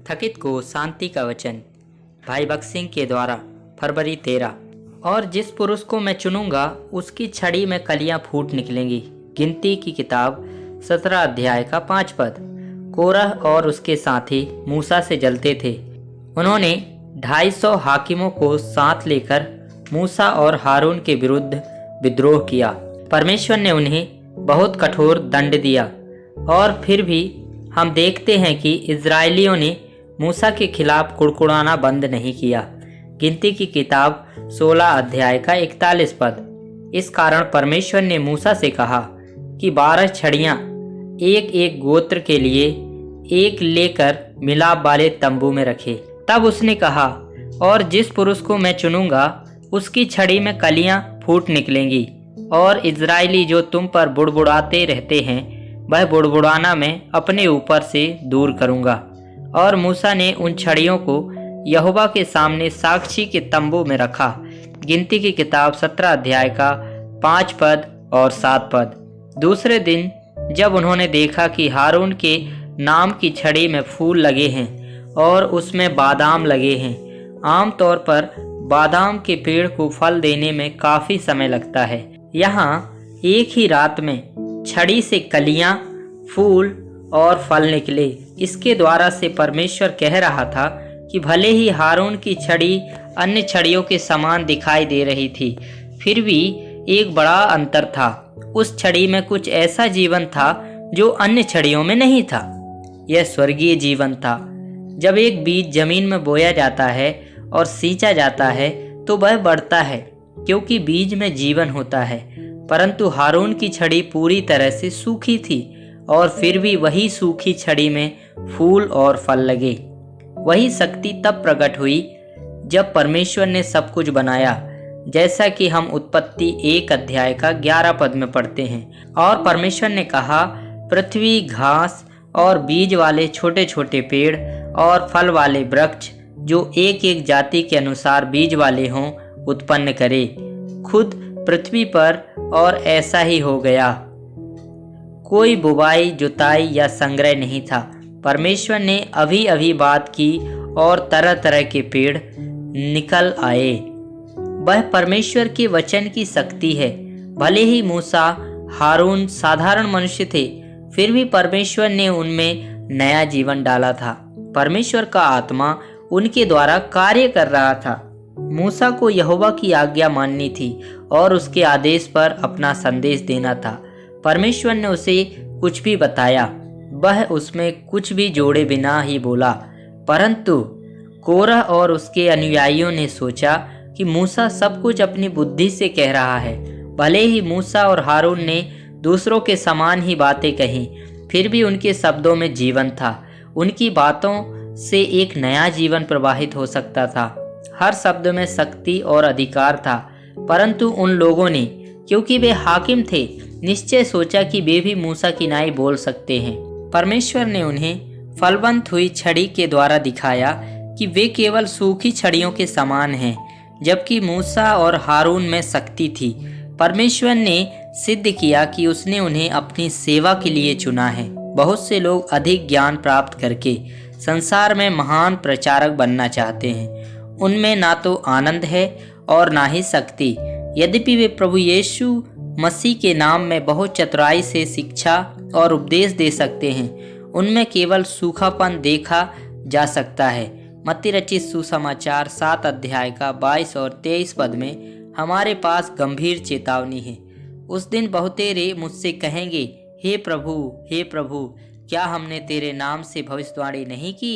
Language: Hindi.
थकित को शांति का वचन। भाई भगत सिंह के द्वारा फरवरी 13। और जिस पुरुष को मैं चुनूंगा उसकी छड़ी में कलियां फूट निकलेंगी। गिनती की किताब 17 अध्याय का 5 पद। कोरह और उसके साथी मूसा से जलते थे। उन्होंने 250 हाकिमों को साथ लेकर मूसा और हारून के विरुद्ध विद्रोह किया। परमेश्वर ने उन्हें बहुत कठोर दंड दिया और फिर भी हम देखते हैं कि इजरायलियों ने मूसा के खिलाफ कुड़कुड़ाना बंद नहीं किया। गिनती की किताब 16 अध्याय का 41 पद। इस कारण परमेश्वर ने मूसा से कहा कि 12 छड़ियां एक एक गोत्र के लिए एक लेकर मिलाप वाले तंबू में रखे। तब उसने कहा, और जिस पुरुष को मैं चुनूंगा उसकी छड़ी में कलियां फूट निकलेंगी और इजरायली जो तुम पर बुड़बुड़ाते रहते हैं वह बुड़बुड़ाना मैं अपने ऊपर से दूर करूंगा। और मूसा ने उन छड़ियों को यहोवा के सामने साक्षी के तंबू में रखा। गिनती की किताब 17 अध्याय का 5 पद और 7 पद। दूसरे दिन जब उन्होंने देखा कि हारून के नाम की छड़ी में फूल लगे हैं और उसमें बादाम लगे हैं। आमतौर पर बादाम के पेड़ को फल देने में काफ़ी समय लगता है। यहाँ एक ही रात में छड़ी से कलियां, फूल और फल निकले। इसके द्वारा से परमेश्वर कह रहा था कि भले ही हारून की छड़ी अन्य छड़ियों के समान दिखाई दे रही थी, फिर भी एक बड़ा अंतर था। उस छड़ी में कुछ ऐसा जीवन था जो अन्य छड़ियों में नहीं था। यह स्वर्गीय जीवन था। जब एक बीज जमीन में बोया जाता है और सींचा जाता है तो वह बढ़ता है क्योंकि बीज में जीवन होता है। परंतु हारून की छड़ी पूरी तरह से सूखी थी और फिर भी वही सूखी छड़ी में फूल और फल लगे। वही शक्ति तब प्रकट हुई जब परमेश्वर ने सब कुछ बनाया, जैसा कि हम उत्पत्ति 1 अध्याय का 11 पद में पढ़ते हैं। और परमेश्वर ने कहा, पृथ्वी घास और बीज वाले छोटे छोटे पेड़ और फल वाले वृक्ष जो एक एक जाति के अनुसार बीज वाले हों उत्पन्न करे खुद पृथ्वी पर, और ऐसा ही हो गया। कोई बुवाई, जुताई या संग्रह नहीं था। परमेश्वर ने अभी अभी बात की और तरह तरह के पेड़ निकल आए। वह परमेश्वर के वचन की शक्ति है। भले ही मूसा, हारून साधारण मनुष्य थे, फिर भी परमेश्वर ने उनमें नया जीवन डाला था। परमेश्वर का आत्मा उनके द्वारा कार्य कर रहा था। मूसा को यहोवा की आज्ञा माननी थी और उसके आदेश पर अपना संदेश देना था। परमेश्वर ने उसे कुछ भी बताया, वह उसमें कुछ भी जोड़े बिना ही बोला। परंतु कोरह और उसके अनुयायियों ने सोचा कि मूसा सब कुछ अपनी बुद्धि से कह रहा है। भले ही मूसा और हारून ने दूसरों के समान ही बातें कहीं, फिर भी उनके शब्दों में जीवन था। उनकी बातों से एक नया जीवन प्रवाहित हो सकता था। हर शब्द में शक्ति और अधिकार था। परंतु उन लोगों ने, क्योंकि वे हाकिम थे, निश्चय सोचा कि वे भी मूसा की नाई बोल सकते हैं। परमेश्वर ने उन्हें फलवंत हुई छड़ी के द्वारा दिखाया कि वे केवल सूखी छड़ियों के समान हैं, जबकि मूसा और हारून में शक्ति थी। परमेश्वर ने सिद्ध किया कि उसने उन्हें अपनी सेवा के लिए चुना है। बहुत से लोग अधिक ज्ञान प्राप्त करके संसार में महान प्रचारक बनना चाहते हैं। उनमें ना तो आनंद है और ना ही शक्ति। यद्यपि वे प्रभु यीशु मसीह के नाम में बहुत चतुराई से शिक्षा और उपदेश दे सकते हैं, उनमें केवल सूखापन देखा जा सकता है। मत्ती रचित सुसमाचार 7 अध्याय का 22 और 23 पद में हमारे पास गंभीर चेतावनी है। उस दिन बहुतेरे मुझसे कहेंगे, हे प्रभु, क्या हमने तेरे नाम से भविष्यवाणी नहीं की